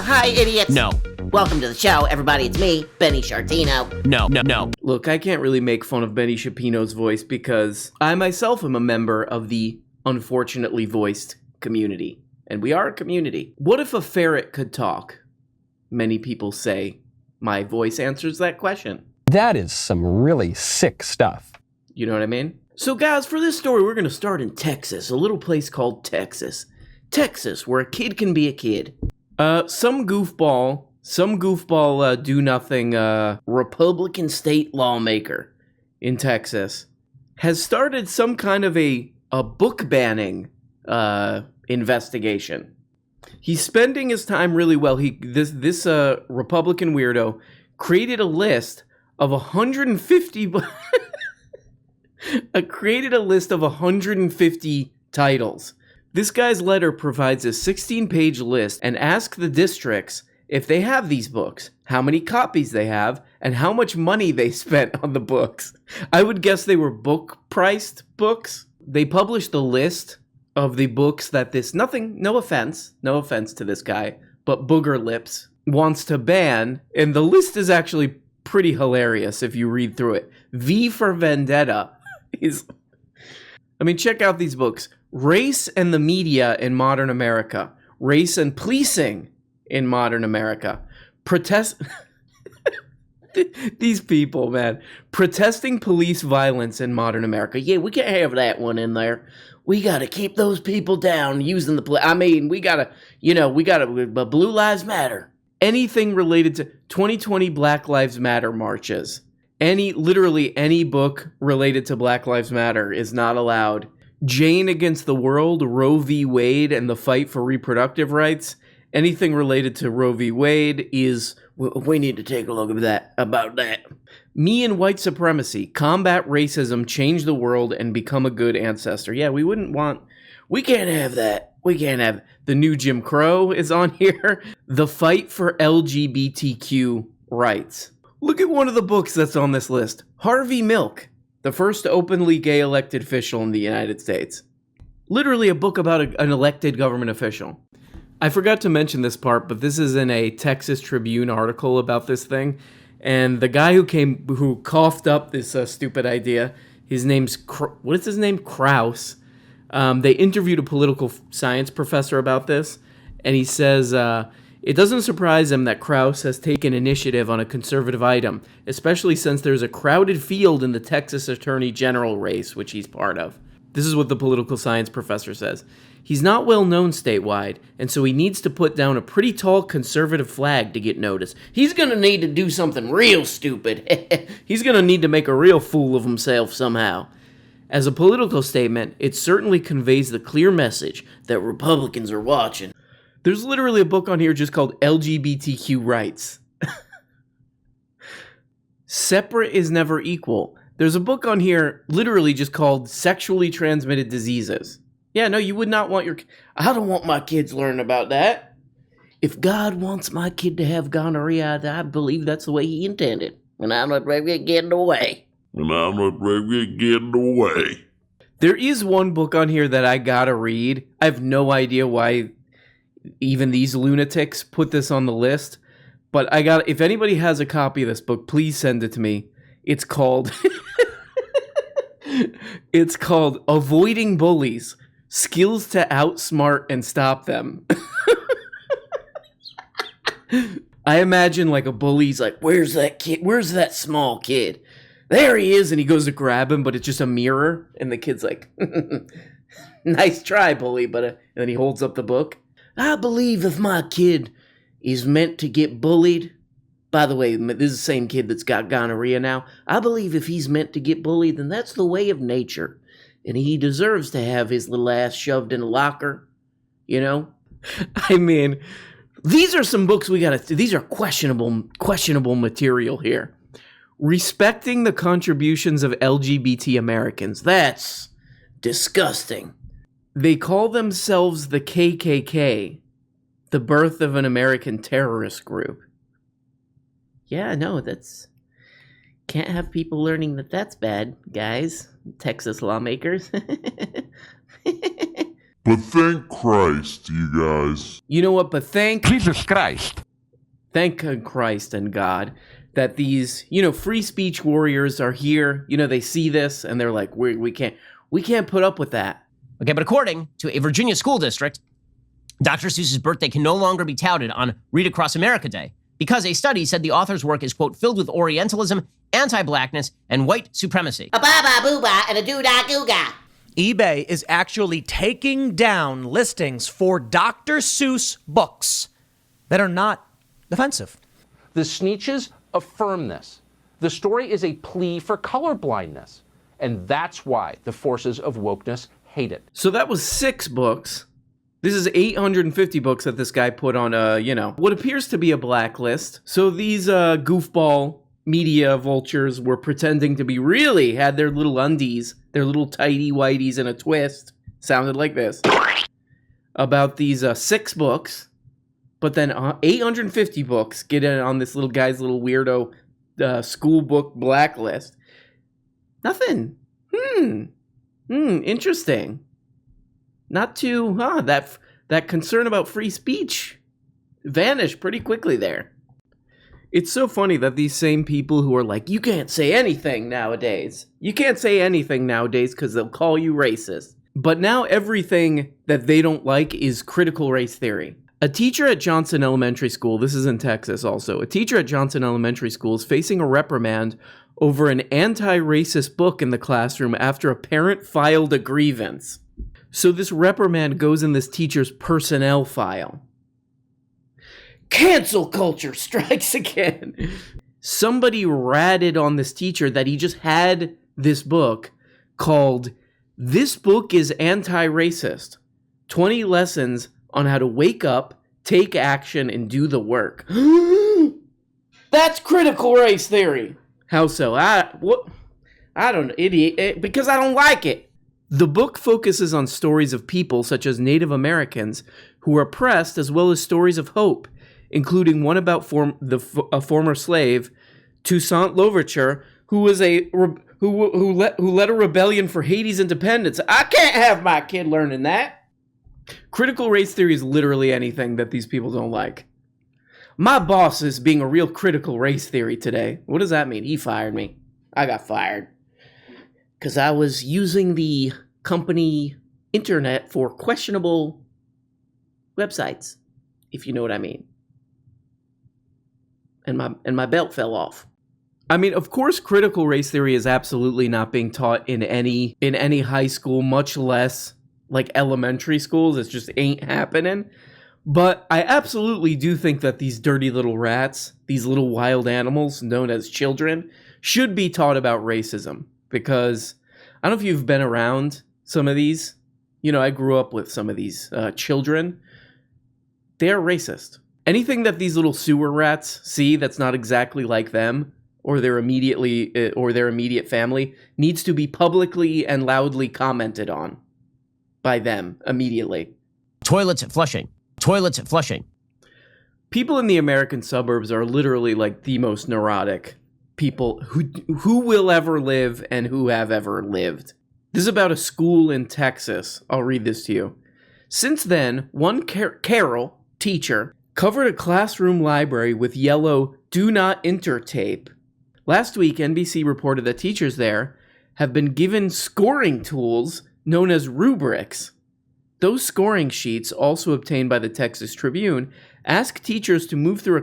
Hi, idiots. No. Welcome to the show, everybody. It's me, Benny Shartino. No. Look, I can't really make fun of Benny Shapino's voice because I myself am a member of the unfortunately voiced community. And we are a community. What if a ferret could talk? Many people say my voice answers that question. That is some really sick stuff. You know what I mean? So guys, for this story, we're going to start in Texas, a little place called Texas. Texas, where a kid can be a kid. Some goofball do-nothing Republican state lawmaker in Texas has started some kind of a book banning investigation. He's spending his time really well. This Republican weirdo created a list of 150 150 titles. This guy's letter provides a 16-page list and asks the districts if they have these books, how many copies they have, and how much money they spent on the books. I would guess they were book-priced books. They published the list of the books that no offense to this guy, but Booger Lips wants to ban, and the list is actually pretty hilarious if you read through it. V for Vendetta check out these books. Race and the Media in Modern America. Race and Policing in Modern America. These people, man. Protesting Police Violence in Modern America. Yeah, we can't have that one in there. We got to keep those people down using the police. We got to, Blue Lives Matter. Anything related to 2020 Black Lives Matter marches. Literally any book related to Black Lives Matter is not allowed. Jane Against the World, Roe v. Wade, and the fight for reproductive rights. Anything related to Roe v. Wade is, we need to take a look about that. Me and White Supremacy, Combat Racism, Change the World, and Become a Good Ancestor. Yeah, we can't have that. We can't have, the new Jim Crow is on here. The Fight for LGBTQ Rights. Look at one of the books that's on this list. Harvey Milk, the first openly gay elected official in the United States. Literally a book about an elected government official. I forgot to mention this part, but this is in a Texas Tribune article about this thing. And the guy who coughed up this stupid idea, his name's, Krause. They interviewed a political science professor about this, and he says, it doesn't surprise him that Krause has taken initiative on a conservative item, especially since there's a crowded field in the Texas Attorney General race, which he's part of. This is what the political science professor says. He's not well known statewide, and so he needs to put down a pretty tall conservative flag to get noticed. He's going to need to do something real stupid. He's going to need to make a real fool of himself somehow. As a political statement, it certainly conveys the clear message that Republicans are watching. There's literally a book on here just called LGBTQ Rights. Separate is never equal. There's a book on here literally just called Sexually Transmitted Diseases. Yeah, no, you would not want I don't want my kids learning about that. If God wants my kid to have gonorrhea, I believe that's the way he intended. And I'm not ready to get in the way. There is one book on here that I gotta read. I have no idea why even these lunatics put this on the list, but if anybody has a copy of this book, please send it to me. It's called Avoiding Bullies: Skills to Outsmart and Stop Them. I imagine like a bully's like, where's that kid? Where's that small kid? There he is, and he goes to grab him, but it's just a mirror, and the kid's like, nice try, bully, and then he holds up the book. I believe if my kid is meant to get bullied, by the way, this is the same kid that's got gonorrhea now, I believe if he's meant to get bullied, then that's the way of nature, and he deserves to have his little ass shoved in a locker, you know? These are some books these are questionable material here. Respecting the contributions of LGBT Americans. That's disgusting. They call themselves the KKK, the birth of an American terrorist group. Yeah, no, can't have people learning that that's bad, guys. Texas lawmakers. But thank Christ, you guys. You know what? But thank Jesus Christ. Christ and God that these, free speech warriors are here. They see this and they're like, we can't put up with that. Okay, but according to a Virginia school district, Dr. Seuss's birthday can no longer be touted on Read Across America Day because a study said the author's work is, quote, filled with Orientalism, anti-blackness, and white supremacy. A ba-ba-boo-ba and a doo-da-goo-ga. eBay is actually taking down listings for Dr. Seuss books that are not offensive. The Sneetches affirm this. The story is a plea for colorblindness, and that's why the forces of wokeness hate it. So that was 6 books. This is 850 books that this guy put on what appears to be a blacklist. So these goofball media vultures were pretending to be had their little undies, their little tighty whities in a twist. Sounded like this. About these 6 books. But then 850 books get in on this little guy's little weirdo school book blacklist. Nothing. Interesting. Not too, that concern about free speech vanished pretty quickly there. It's so funny that these same people who are like, you can't say anything nowadays. You can't say anything nowadays because they'll call you racist. But now everything that they don't like is critical race theory. A teacher at Johnson Elementary School, this is in Texas also, a teacher at Johnson Elementary School is facing a reprimand over an anti-racist book in the classroom after a parent filed a grievance. So this reprimand goes in this teacher's personnel file. Cancel culture strikes again. Somebody ratted on this teacher that he just had this book called This Book is Anti-Racist. 20 Lessons on How to Wake Up, Take Action, and Do the Work. That's critical race theory. How so? I don't know, idiot. Because I don't like it. The book focuses on stories of people such as Native Americans who were oppressed, as well as stories of hope, including one about a former slave, Toussaint Louverture, who was who led a rebellion for Haiti's independence. I can't have my kid learning that. Critical race theory is literally anything that these people don't like. My boss is being a real critical race theory today. What does that mean? He fired me. I got fired. Because I was using the company internet for questionable websites, if you know what I mean. And my belt fell off. I mean, of course, critical race theory is absolutely not being taught in any high school, much less like elementary schools. It just ain't happening. But I absolutely do think that these dirty little rats, these little wild animals known as children, should be taught about racism. Because I don't know if you've been around some of these. I grew up with some of these children. They're racist. Anything that these little sewer rats see that's not exactly like them or their immediate family needs to be publicly and loudly commented on by them immediately. Toilets flushing. Toilets flushing. People in the American suburbs are literally like the most neurotic people who will ever live and who have ever lived. This is about a school in Texas. I'll read this to you. Since then, one Carol, teacher, covered a classroom library with yellow "Do Not Enter" tape. Last week, NBC reported that teachers there have been given scoring tools known as rubrics. Those scoring sheets, also obtained by the Texas Tribune, ask teachers to move through a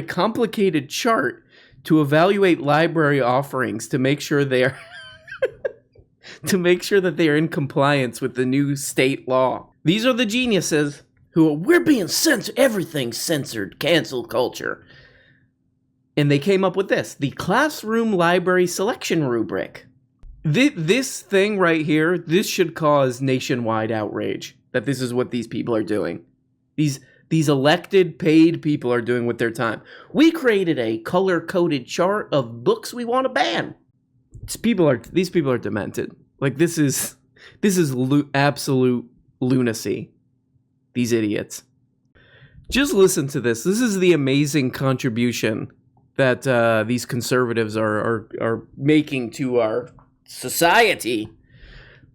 complicated chart to evaluate library offerings to make sure they are in compliance with the new state law. These are the geniuses who we're being censored, everything's censored, cancel culture. And they came up with this, the classroom library selection rubric. This thing right here, this should cause nationwide outrage that this is what these people are doing. These elected, paid people are doing with their time. We created a color-coded chart of books we want to ban. These people are demented. Like this is absolute lunacy. These idiots. Just listen to this. This is the amazing contribution that these conservatives are making to our society.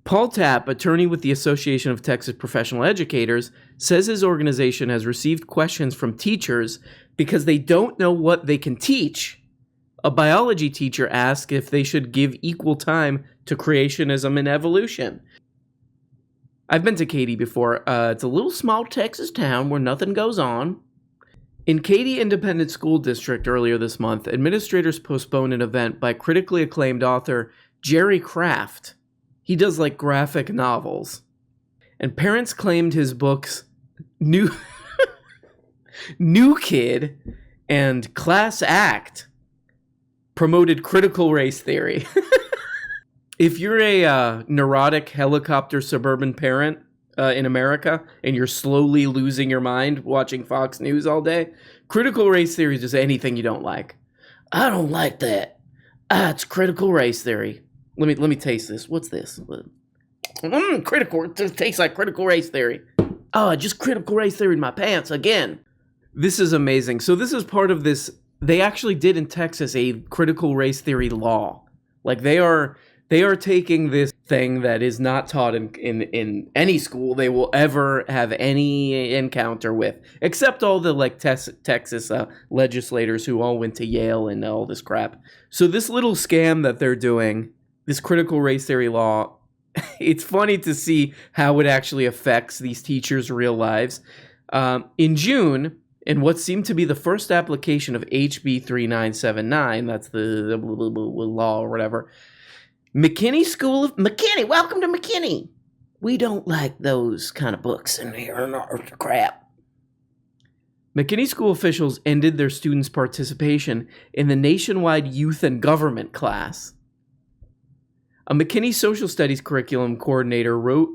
Paul Tapp, attorney with the Association of Texas Professional Educators, says his organization has received questions from teachers because they don't know what they can teach. A biology teacher asked if they should give equal time to creationism and evolution. I've been to Katy before. It's a little small Texas town where nothing goes on. In Katy Independent School District earlier this month, administrators postponed an event by critically acclaimed author Jerry Craft. He does like graphic novels. And parents claimed his books New Kid and Class Act promoted critical race theory. If you're a neurotic helicopter suburban parent in America and you're slowly losing your mind watching Fox News all day, critical race theory is just anything you don't like. I don't like that. It's critical race theory. Let me taste this. What's this? Critical. It tastes like critical race theory. Oh, just critical race theory in my pants again. This is amazing. So this is part of this. They actually did in Texas a critical race theory law. Like they are taking this thing that is not taught in any school they will ever have any encounter with, except all the like Texas legislators who all went to Yale and all this crap. So this little scam that they're doing, this critical race theory law, it's funny to see how it actually affects these teachers' real lives. In June, in what seemed to be the first application of HB 3979, that's the law or whatever, McKinney, welcome to McKinney. We don't like those kind of books in here, crap. McKinney school officials ended their students' participation in the nationwide youth and government class. A McKinney social studies curriculum coordinator wrote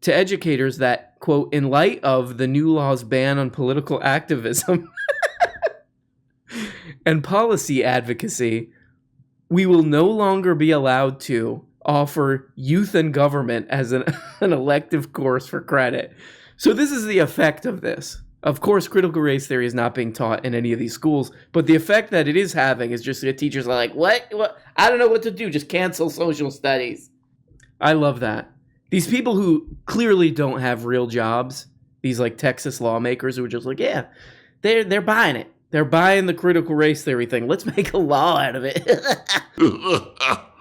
to educators that, quote, in light of the new law's ban on political activism and policy advocacy, we will no longer be allowed to offer youth and government as an elective course for credit. So this is the effect of this. Of course, critical race theory is not being taught in any of these schools, but the effect that it is having is just that teachers are like, what? I don't know what to do. Just cancel social studies. I love that. These people who clearly don't have real jobs, these like Texas lawmakers who are just like, yeah, they're buying it. They're buying the critical race theory thing. Let's make a law out of it.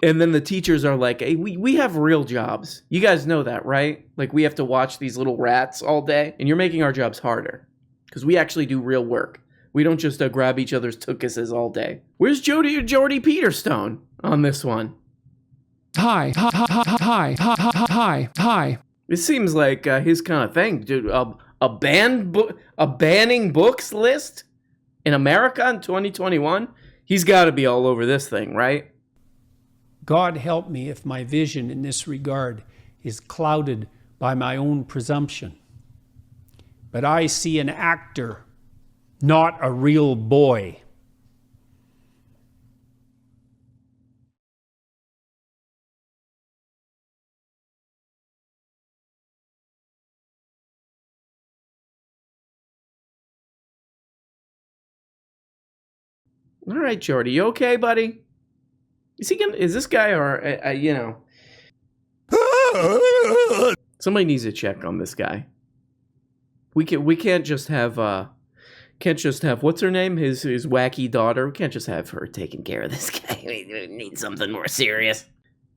And then the teachers are like, hey, we have real jobs. You guys know that, right? Like we have to watch these little rats all day, and you're making our jobs harder because we actually do real work. We don't just grab each other's tuchuses all day. Where's Jordy Peterstone on this one? Hi. This seems like his kind of thing, dude. A banning books list in America in 2021? He's got to be all over this thing, right? God help me if my vision in this regard is clouded by my own presumption. But I see an actor, not a real boy. All right, Jordy, you okay, buddy? Is this guy or you know? Somebody needs to check on this guy. We can't just have what's her name? His wacky daughter. We can't just have her taking care of this guy. We need something more serious.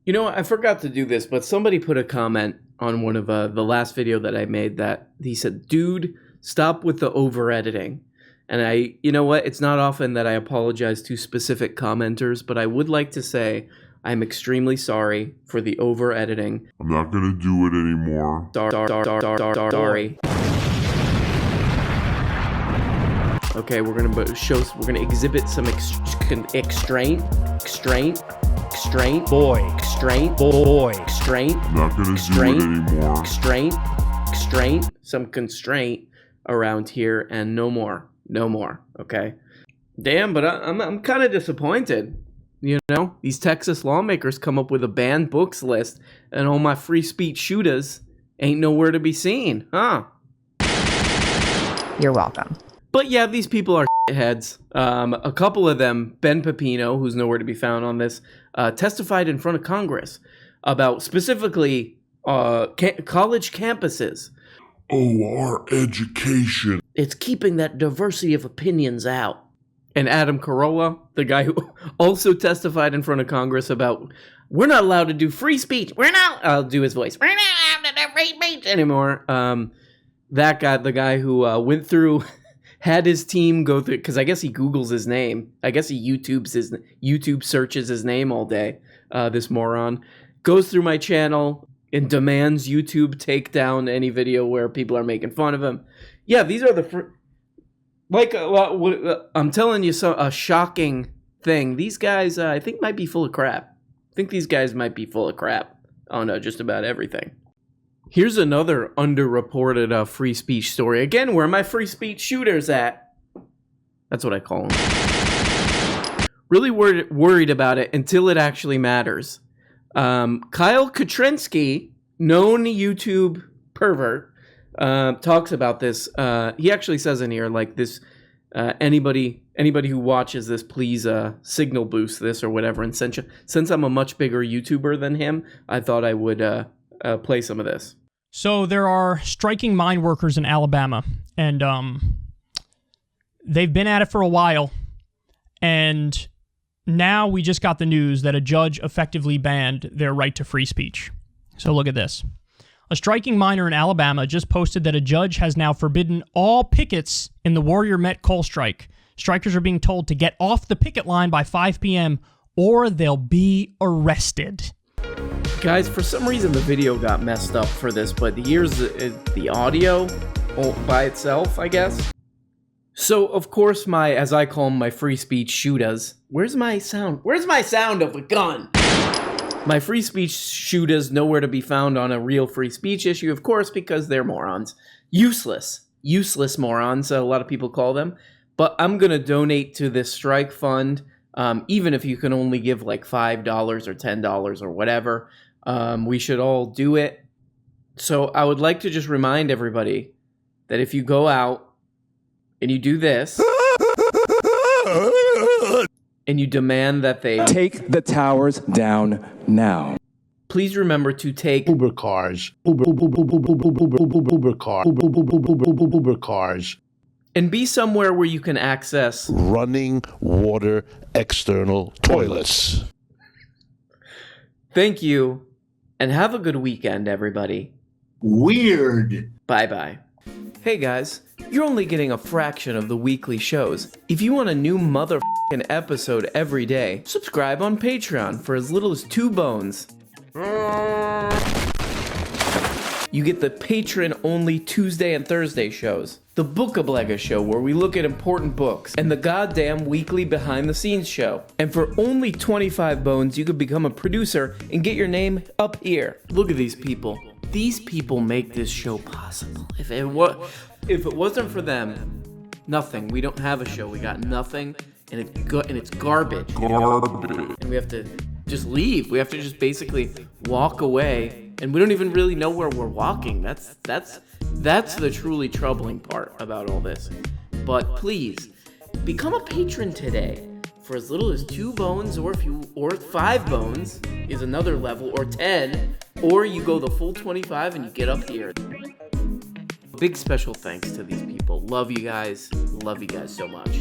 You know, I forgot to do this, but somebody put a comment on one of the last video that I made that he said, "Dude, stop with the over editing." And you know what? It's not often that I apologize to specific commenters, but I would like to say I'm extremely sorry for the over editing. I'm not gonna do it anymore. Sorry. Okay, we're gonna exhibit some extraint. Boy. I'm not gonna do it anymore. Some constraint around here and no more. Okay. Damn, but I'm kind of disappointed. You know, these Texas lawmakers come up with a banned books list, and all my free speech shooters ain't nowhere to be seen, huh? You're welcome. But yeah, these people are heads. A couple of them, Ben Pepino, who's nowhere to be found on this, testified in front of Congress about specifically college campuses. Oh, our education. It's keeping that diversity of opinions out. And Adam Carolla, the guy who also testified in front of Congress about, we're not allowed to do free speech. I'll do his voice. We're not allowed to do free speech anymore. That guy, the guy who went through, had his team go through, because I guess he Googles his name. I guess he YouTube searches his name all day. This moron goes through my channel and demands YouTube take down any video where people are making fun of him. Yeah, these are the I'm telling you, a shocking thing. These guys, I think, might be full of crap. I think these guys might be full of crap on just about everything. Here's another underreported free speech story. Again, where are my free speech shooters at? That's what I call them. Really worried about it until it actually matters. Kyle Katrinsky, known YouTube pervert, talks about this. He actually says in here, like, this, anybody who watches this, please signal boost this or whatever. And since I'm a much bigger YouTuber than him, I thought I would play some of this. So there are striking mine workers in Alabama, and they've been at it for a while, and now we just got the news that a judge effectively banned their right to free speech. So look at this. A striking miner in Alabama just posted that a judge has now forbidden all pickets in the Warrior Met coal strike. Strikers are being told to get off the picket line by 5 p.m. or they'll be arrested. Guys, for some reason the video got messed up for this, but here's the audio by itself, I guess. So, of course, as I call them, my free speech shooters. Where's my sound? Where's my sound of a gun? My free speech shooters nowhere to be found on a real free speech issue, of course, because they're morons. Useless morons, a lot of people call them. But I'm going to donate to this strike fund, even if you can only give like $5 or $10 or whatever. We should all do it. So I would like to just remind everybody that if you go out and you do this, and you demand that they take the towers down now. Please remember to take Uber cars. Uber cars. And be somewhere where you can access running water external toilets. Thank you, and have a good weekend, everybody. Weird. Bye-bye. Hey guys, you're only getting a fraction of the weekly shows. If you want a new motherfucking episode every day, subscribe on Patreon for as little as 2 bones. You get the patron-only Tuesday and Thursday shows, the Bookablega show where we look at important books, and the goddamn weekly behind-the-scenes show. And for only 25 bones, you could become a producer and get your name up here. Look at these people. These people make this show possible. If it wasn't for them, nothing. We don't have a show. We got nothing, and it's garbage. And we have to just leave. We have to just basically walk away. And we don't even really know where we're walking. That's the truly troubling part about all this. But please, become a patron today for as little as 2 bones, or 5 bones is another level, or 10, or you go the full 25 and you get up here. Big special thanks to these people. Love you guys. Love you guys so much.